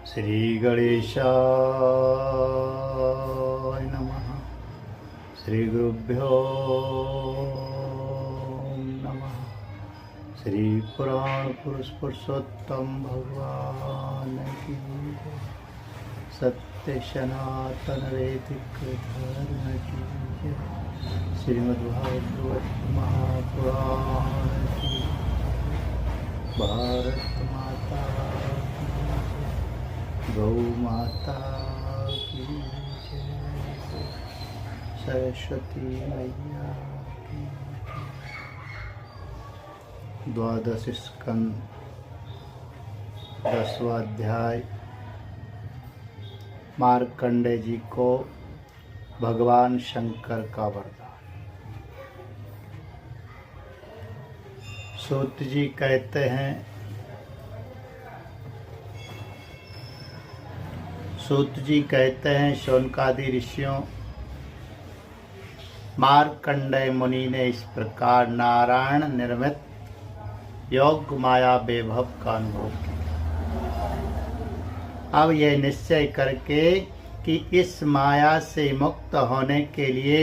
श्री गणेशाय नमः। श्री गुरुभ्यो नमः। श्री पुराण पुरुष पुरुषोत्तम भगवान की जय। सत्य सनातन वैदिक धर्म की जय। श्रीमद्भागवत महापुराण की भारत माता गौ माता की जय। सरस्वती मैया की जय। द्वादश स्कंद 10वां अध्याय। मार्कंडेय जी को भगवान शंकर का वरदान। सूत जी कहते हैं, शौनकादि ऋषियों, मार्कंडेय मुनि ने इस प्रकार नारायण निर्मित योग माया वैभव का अनुभव किया। अब यह निश्चय करके कि इस माया से मुक्त होने के लिए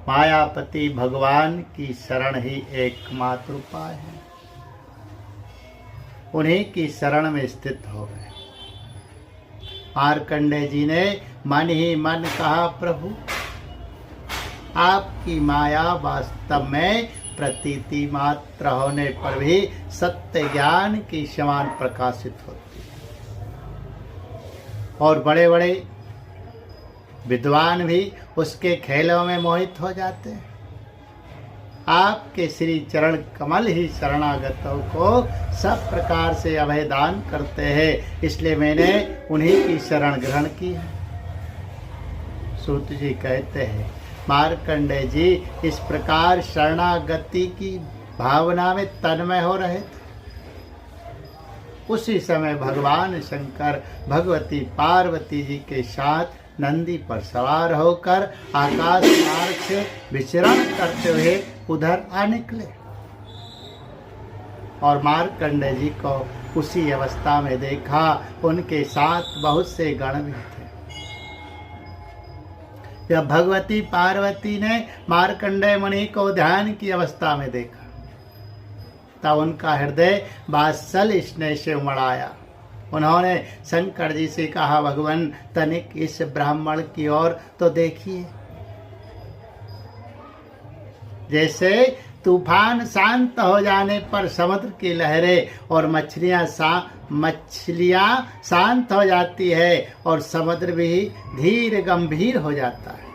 मायापति भगवान की शरण ही एकमात्र उपाय है, उन्हीं की शरण में स्थित हो गए। मार्कंडेय जी ने मन ही मन कहा, प्रभु आपकी माया वास्तव में प्रतीति मात्र होने पर भी सत्य ज्ञान की समान प्रकाशित होती है, और बड़े बड़े विद्वान भी उसके खेलों में मोहित हो जाते हैं। आपके श्री चरण कमल ही शरणागतों को सब प्रकार से अभय दान करते हैं, इसलिए मैंने उन्हीं की शरण ग्रहण की है। सूत जी कहते हैं, मार्कंडेय जी इस प्रकार शरणागति की भावना में तन्मय हो रहे थे। उसी समय भगवान शंकर भगवती पार्वती जी के साथ नंदी पर सवार होकर आकाश मार्ग से विचरण करते हुए उधर आ निकले, और मार्कंडेय जी को उसी अवस्था में देखा। उनके साथ बहुत से गण भी थे। जब भगवती पार्वती ने मार्कंडेय मुनि को ध्यान की अवस्था में देखा, तब उनका हृदय वात्सल्य स्नेह से उमड़ आया। उन्होंने शंकर जी से कहा, भगवान तनिक इस ब्राह्मण की ओर तो देखिए। जैसे तूफान शांत हो जाने पर समुद्र की लहरें और मछलियां शांत हो जाती है और समुद्र भी धीर गंभीर हो जाता है,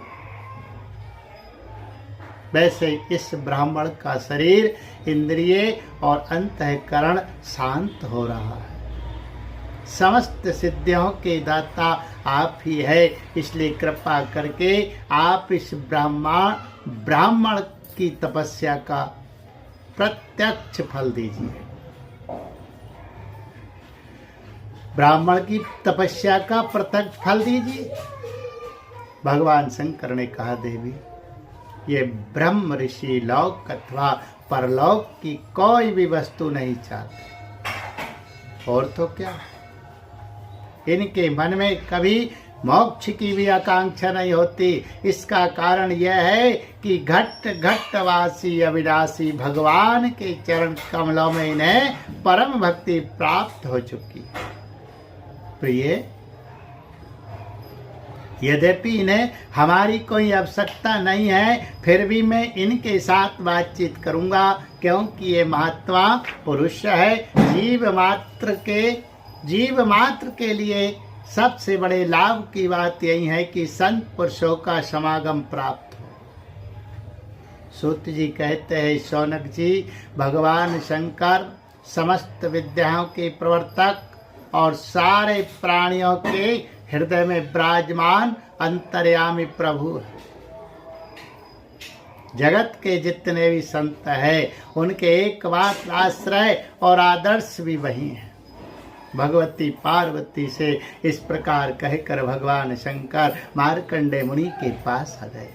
वैसे इस ब्राह्मण का शरीर, इंद्रिय और अंतःकरण शांत हो रहा है। समस्त सिद्धियों के दाता आप ही है, इसलिए कृपा करके आप इस ब्राह्मण की तपस्या का प्रत्यक्ष फल दीजिए। ब्राह्मण की तपस्या का प्रत्यक्ष फल दीजिए। भगवान शंकर ने कहा, देवी ये ब्रह्म ऋषि लोक अथवा परलोक की कोई भी वस्तु नहीं चाहते, और तो क्या, इनके मन में कभी मोक्ष की भी आकांक्षा नहीं होती। इसका कारण यह है कि घट घटवासी अविनाशी भगवान के चरण कमलों में इन्हें परम भक्ति प्राप्त हो चुकी है। प्रिय, यद्यपि इन्हें हमारी कोई आवश्यकता नहीं है, फिर भी मैं इनके साथ बातचीत करूंगा, क्योंकि ये महात्मा पुरुष है। जीव मात्र के लिए सबसे बड़े लाभ की बात यही है कि संत पुरुषों का समागम प्राप्त हो। सूत जी कहते हैं, शौनक जी, भगवान शंकर समस्त विद्याओं के प्रवर्तक और सारे प्राणियों के हृदय में विराजमान अंतर्यामी प्रभु है। जगत के जितने भी संत हैं, उनके एकमात्र आश्रय और आदर्श भी वही है। भगवती पार्वती से इस प्रकार कहकर भगवान शंकर मार्कंडेय मुनि के पास आ गए।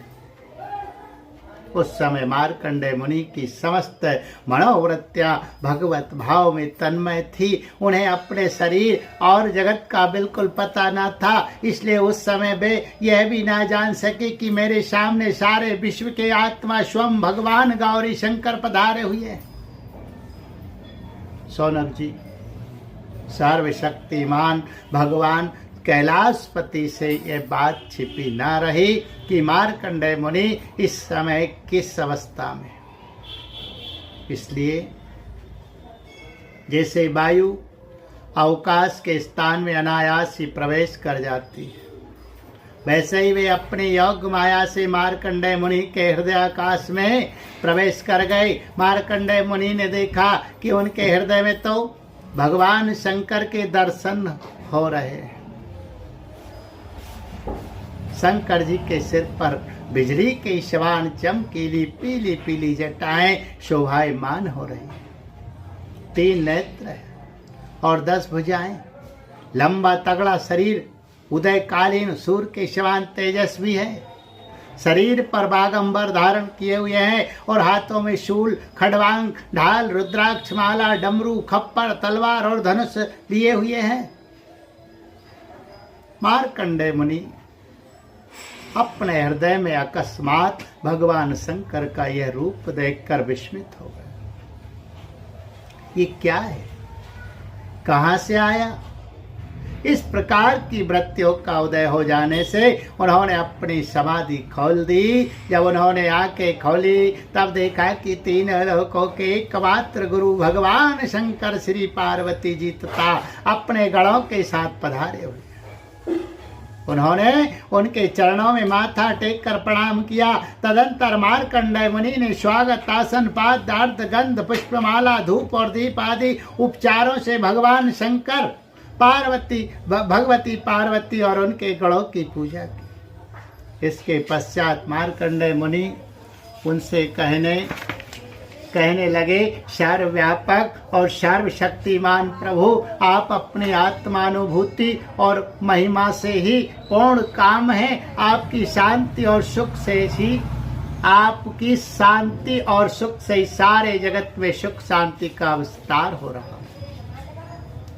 उस समय मार्कंडेय मुनि की समस्त मनोवृत्तियां भगवत भाव में तन्मय थी। उन्हें अपने शरीर और जगत का बिल्कुल पता न था, इसलिए उस समय वे यह भी ना जान सके कि मेरे सामने सारे विश्व के आत्मा स्वयं भगवान गौरी शंकर पधारे हुए। सौनक जी, सर्वशक्तिमान भगवान कैलाशपति से यह बात छिपी न रही कि मार्कंडेय मुनि इस समय किस अवस्था में। इसलिए जैसे वायु अवकाश के स्थान में अनायास ही प्रवेश कर जाती है, वैसे ही वे अपनी योग माया से मार्कंडेय मुनि के हृदय आकाश में प्रवेश कर गए। मार्कंडेय मुनि ने देखा कि उनके हृदय में तो भगवान शंकर के दर्शन हो रहे हैं। शंकर जी के सिर पर बिजली के समान चमकीली पीली पीली जटाएं शोभायमान हो रही हैं। 3 नेत्र और 10 भुजाएं, लंबा तगड़ा शरीर, उदयकालीन सूर्य के समान तेजस्वी है। शरीर पर बागंबर धारण किए हुए हैं और हाथों में शूल, खड़वांग, ढाल, रुद्राक्ष माला, डमरू, खप्पर, तलवार और धनुष लिए हुए हैं। मार्कंडेय मुनि अपने हृदय में अकस्मात भगवान शंकर का यह रूप देखकर विस्मित हो गए। ये क्या है, कहां से आया? इस प्रकार की वृत्तियों का उदय हो जाने से उन्होंने अपनी समाधि खोल दी। जब उन्होंने आंखें खोली तब देखा कि 3 लोकों के एकमात्र गुरु भगवान शंकर श्री पार्वती जी तथा अपने गणों के साथ पधारे हुए। उन्होंने उनके चरणों में माथा टेक कर प्रणाम किया। तदंतर मार्कंडेय मुनि ने स्वागत आसन, पाद, अर्घ, गंध, पुष्पमाला, धूप और दीप आदि उपचारों से भगवान शंकर, भगवती पार्वती और उनके गणों की पूजा की। इसके पश्चात मार्कंडेय मुनि उनसे कहने लगे, सर्वव्यापक और सर्वशक्तिमान प्रभु, आप अपनी आत्मानुभूति और महिमा से ही पूर्ण काम है। आपकी शांति और सुख से सारे जगत में सुख शांति का विस्तार हो रहा है।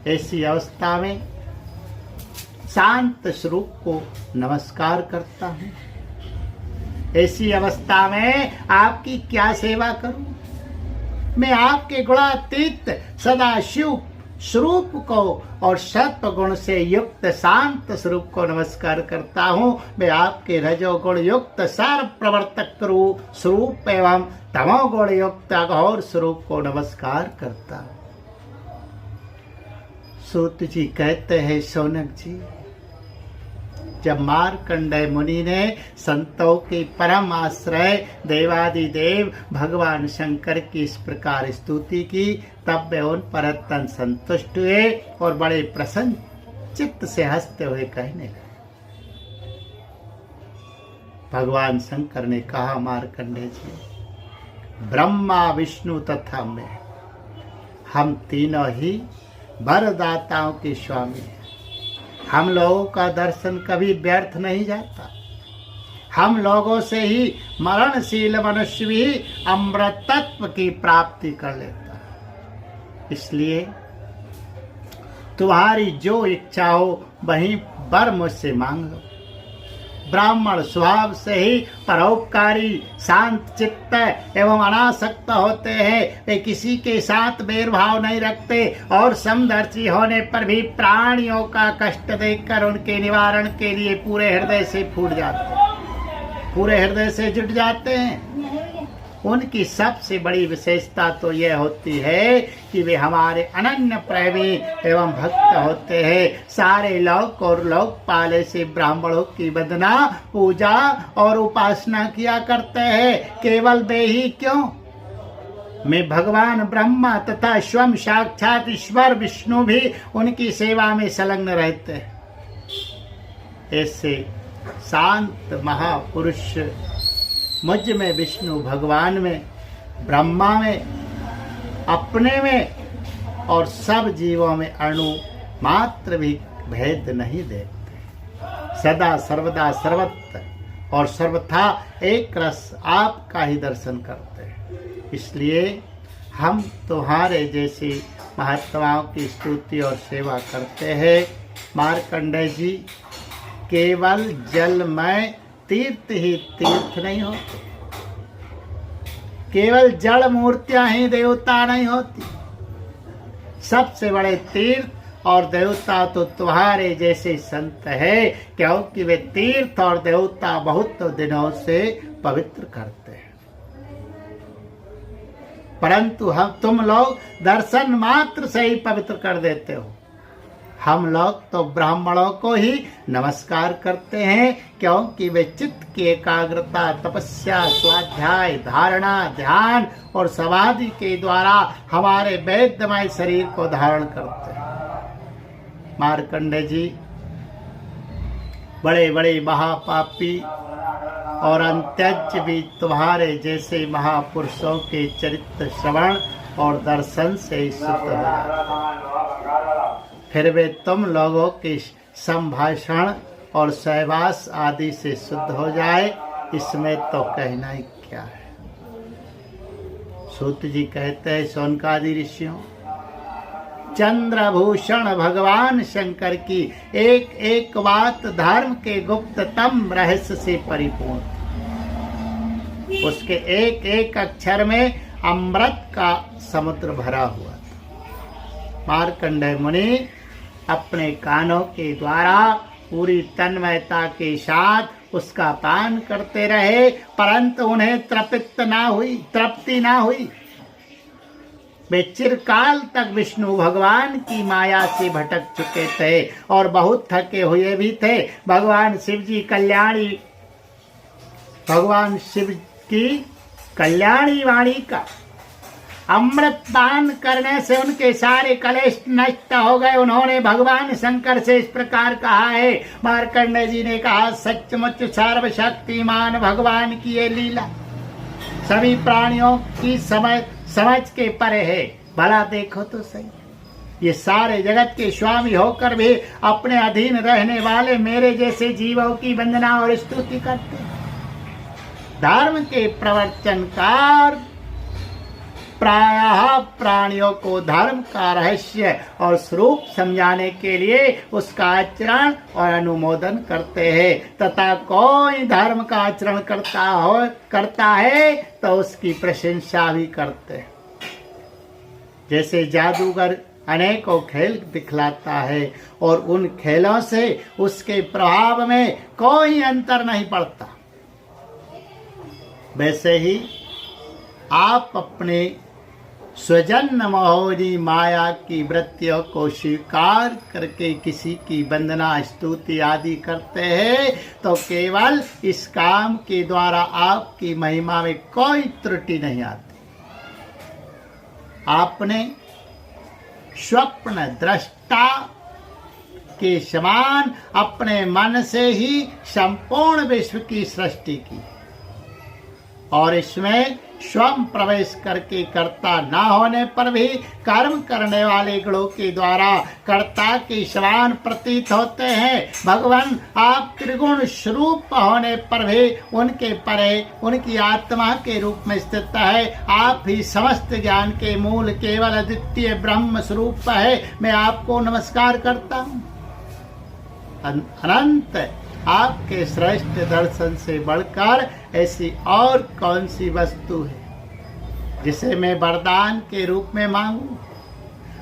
ऐसी अवस्था में शांत स्वरूप को नमस्कार करता हूँ। ऐसी अवस्था में आपकी क्या सेवा करूं? मैं आपके गुणातीत सदा शिव स्वरूप को और सत्व गुण से युक्त शांत स्वरूप को नमस्कार करता हूँ। मैं आपके रजोगुण युक्त सर्व प्रवर्तक स्वरूप एवं तमोगुण युक्त अघोर स्वरूप को नमस्कार करता हूँ। सूत जी कहते हैं, सौनक जी, जब मार्कंडेय मुनि ने संतों के परम आश्रय देवादिदेव भगवान शंकर की इस प्रकार स्तुति की, तब वे उन पर अत्यंत संतुष्ट हुए और बड़े प्रसन्न चित्त से हंसते हुए कहने लगे। भगवान शंकर ने कहा, मार्कंडेय जी, ब्रह्मा, विष्णु तथा मैं, हम तीनों ही वरदाताओं के स्वामी हैं। हम लोगों का दर्शन कभी व्यर्थ नहीं जाता। हम लोगों से ही मरणशील मनुष्य भी अमृत तत्व की प्राप्ति कर लेता है। इसलिए तुम्हारी जो इच्छा हो वही वर मुझसे मांग लो। ब्राह्मण स्वभाव से ही परोपकारी, शांत चित्त एवं अनासक्त होते हैं। वे किसी के साथ भेदभाव नहीं रखते और समदर्शी होने पर भी प्राणियों का कष्ट देखकर उनके निवारण के लिए पूरे हृदय से फूट जाते हैं, पूरे हृदय से जुट जाते हैं। उनकी सबसे बड़ी विशेषता तो यह होती है कि वे हमारे अनन्य प्रेमी एवं भक्त होते हैं। सारे लोक और लोकपाल ऐसे ब्राह्मणों की वंदना, पूजा और उपासना किया करते हैं। केवल वे ही क्यों, मैं भगवान ब्रह्मा तथा स्वयं साक्षात ईश्वर विष्णु भी उनकी सेवा में संलग्न रहते हैं। ऐसे शांत महापुरुष मुझ में, विष्णु भगवान में, ब्रह्मा में, अपने में और सब जीवों में अणु मात्र भी भेद नहीं देखते। सदा सर्वदा सर्वत्र और सर्वथा एक रस आपका ही दर्शन करते हैं। इसलिए हम तुम्हारे जैसे महात्माओं की स्तुति और सेवा करते हैं। मार्कंडेय जी, केवल जलमय तीर्थ ही तीर्थ नहीं होते, केवल जड़ मूर्तियां ही देवता नहीं होती। सबसे बड़े तीर्थ और देवता तो तुम्हारे जैसे संत है, क्योंकि वे तीर्थ और देवता बहुत दिनों से पवित्र करते हैं। परंतु तुम लोग दर्शन मात्र से ही पवित्र कर देते हो। हम लोग तो ब्राह्मणों को ही नमस्कार करते हैं, क्योंकि वे चित्त की एकाग्रता, तपस्या, स्वाध्याय, धारणा, ध्यान और समाधि के द्वारा हमारे वैद्यमय शरीर को धारण करते हैं। मार्कंडेय जी, बड़े बड़े महापापी और अंत्यज भी तुम्हारे जैसे महापुरुषों के चरित्र श्रवण और दर्शन से ही शुद्ध हो जाते, फिर वे तुम लोगों के संभाषण और सहवास आदि से शुद्ध हो जाए, इसमें तो कहना ही क्या है। सूत जी कहते हैं, शौनकादि ऋषियों, चंद्रभूषण भगवान शंकर की एक एक बात धर्म के गुप्ततम रहस्य से परिपूर्ण, उसके एक एक अक्षर में अमृत का समुद्र भरा हुआ था। मार्कंडेय मुनि अपने कानों के द्वारा पूरी तन्मयता के साथ उसका पान करते रहे, परंतु उन्हें तृप्ति ना हुई। वे चिरकाल तक विष्णु भगवान की माया से भटक चुके थे और बहुत थके हुए भी थे। भगवान शिव की कल्याणी वाणी का अमृत पान करने से उनके सारे कलेश नष्ट हो गए। उन्होंने भगवान शंकर से इस प्रकार कहा है, मार्कंडेय जी ने कहा, सचमुच सर्वशक्तिमान भगवान की ये लीला सभी प्राणियों की समझ के परे है। भला देखो तो सही, ये सारे जगत के स्वामी होकर भी अपने अधीन रहने वाले मेरे जैसे जीवों की वंदना और स्तुति करते हैं। धर्म के प्रवचनकार प्रायः प्राणियों को धर्म का रहस्य और स्वरूप समझाने के लिए उसका आचरण और अनुमोदन करते हैं, तथा कोई धर्म का आचरण करता है तो उसकी प्रशंसा भी करते हैं। जैसे जादूगर अनेकों खेल दिखलाता है और उन खेलों से उसके प्रभाव में कोई अंतर नहीं पड़ता, वैसे ही आप अपने स्वजन्म मोहिनी माया की वृत्तियों को स्वीकार करके किसी की वंदना स्तुति आदि करते हैं तो केवल इस काम के द्वारा आपकी महिमा में कोई त्रुटि नहीं आती। आपने स्वप्न दृष्टा के समान अपने मन से ही संपूर्ण विश्व की सृष्टि की और इसमें स्वयं प्रवेश करके कर्ता न होने पर भी कर्म करने वाले गुणों के द्वारा कर्ता के समान प्रतीत होते हैं। भगवान आप त्रिगुण स्वरूप होने पर भी उनके परे उनकी आत्मा के रूप में स्थित है। आप ही समस्त ज्ञान के मूल केवल अद्वितीय ब्रह्म स्वरूप है। मैं आपको नमस्कार करता हूँ। अनंत आपके श्रेष्ठ दर्शन से बढ़कर ऐसी और कौन सी वस्तु है जिसे मैं वरदान के रूप में मांगू।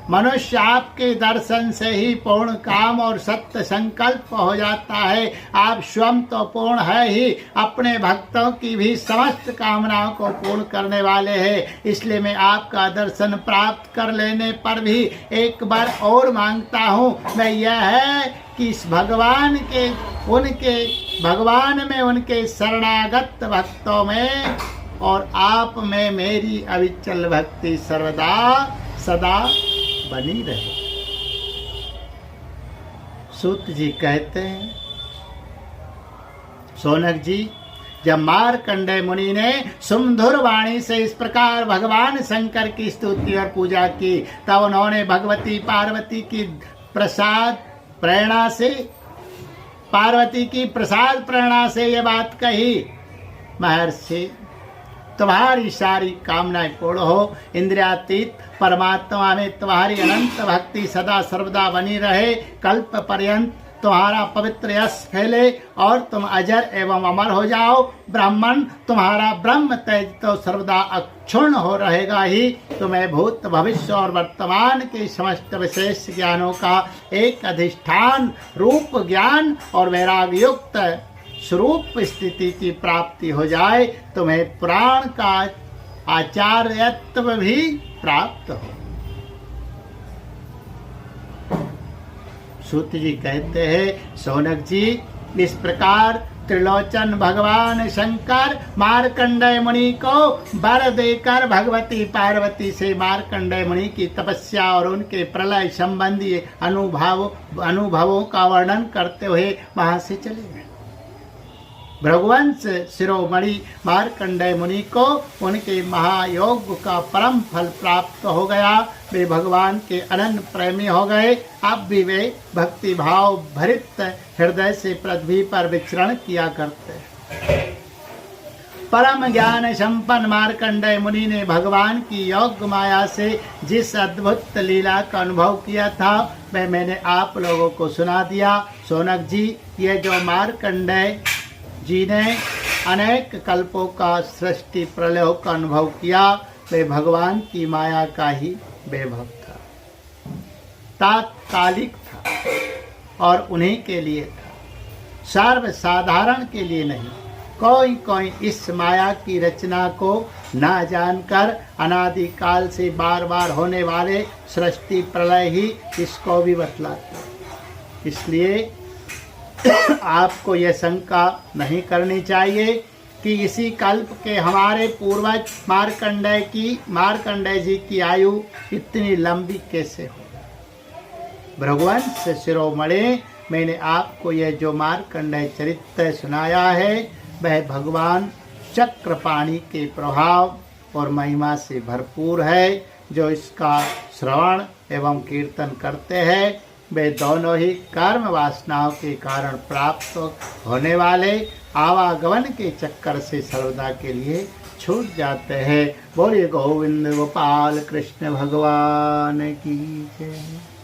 मनुष्य आपके दर्शन से ही पूर्ण काम और सत्य संकल्प हो जाता है। आप स्वयं तो पूर्ण है ही, अपने भक्तों की भी समस्त कामनाओं को पूर्ण करने वाले हैं। इसलिए मैं आपका दर्शन प्राप्त कर लेने पर भी एक बार और मांगता हूँ। मैं यह है कि इस भगवान में उनके शरणागत भक्तों में और आप में मेरी अविचल भक्ति सर्वदा सदा बनी रहे। सूत जी कहते हैं, शौनक जी, जब मार्कंडेय मुनि ने सुमधुर वाणी से इस प्रकार भगवान शंकर की स्तुति और पूजा की, तब उन्होंने भगवती पार्वती की प्रसाद प्रेरणा से पार्वती की प्रसाद प्रेरणा से ये बात कही, महर्षि तुम्हारी सारी कामनाएं पूर्ण हो, इंद्रियातीत परमात्मा में तुम्हारी अनंत भक्ति सदा सर्वदा बनी रहे, कल्प पर्यंत तुम्हारा पवित्र यश फैले और तुम अजर एवं अमर हो जाओ। ब्राह्मण तुम्हारा ब्रह्म तेज तो सर्वदा अक्षुण्ण हो रहेगा ही। तुम्हें भूत भविष्य और वर्तमान के समस्त विशेष ज्ञानों का एक अधिष्ठान रूप ज्ञान और वैराग्य युक्त स्वरूप स्थिति की प्राप्ति हो जाए। तुम्हें पुराण का आचार्यत्व भी प्राप्त हो। सूत जी कहते हैं, शौनक जी इस प्रकार त्रिलोचन भगवान शंकर मार्कंडेय मुनि को वर देकर भगवती पार्वती से मार्कंडेय मुनि की तपस्या और उनके प्रलय संबंधी अनुभवों का वर्णन करते हुए वहां से चले गए। भृगुवंश शिरोमणि मार्कंडेय मुनि को उनके महायोग का परम फल प्राप्त हो गया। वे भगवान के अनन्य प्रेमी हो गए। अब भी वे भक्ति भाव भरित हृदय से पृथ्वी पर विचरण किया करते। परम ज्ञान संपन्न मार्कंडेय मुनि ने भगवान की योग माया से जिस अद्भुत लीला का अनुभव किया था वह मैंने आप लोगों को सुना दिया। शौनक जी, ये जो मार्कंडेय जी ने अनेक कल्पों का सृष्टि प्रलय का अनुभव किया, वे भगवान की माया का ही वैभव था, तात्कालिक था और उन्हीं के लिए था, सर्वसाधारण के लिए नहीं। कोई इस माया की रचना को ना जानकर अनादिकाल से बार बार होने वाले सृष्टि प्रलय ही इसको भी बतलाते। इसलिए आपको यह शंका नहीं करनी चाहिए कि इसी कल्प के हमारे पूर्वज मार्कंडेय जी की आयु इतनी लंबी कैसे हो। भृगुवंश शिरोमणि, मैंने आपको यह जो मार्कंडेय चरित्र सुनाया है वह भगवान चक्रपाणि के प्रभाव और महिमा से भरपूर है। जो इसका श्रवण एवं कीर्तन करते हैं वे दोनों ही कर्म वासनाओं के कारण प्राप्त होने वाले आवागमन के चक्कर से सर्वदा के लिए छूट जाते हैं। बोलिए गोविंद गोपाल कृष्ण भगवान की जय।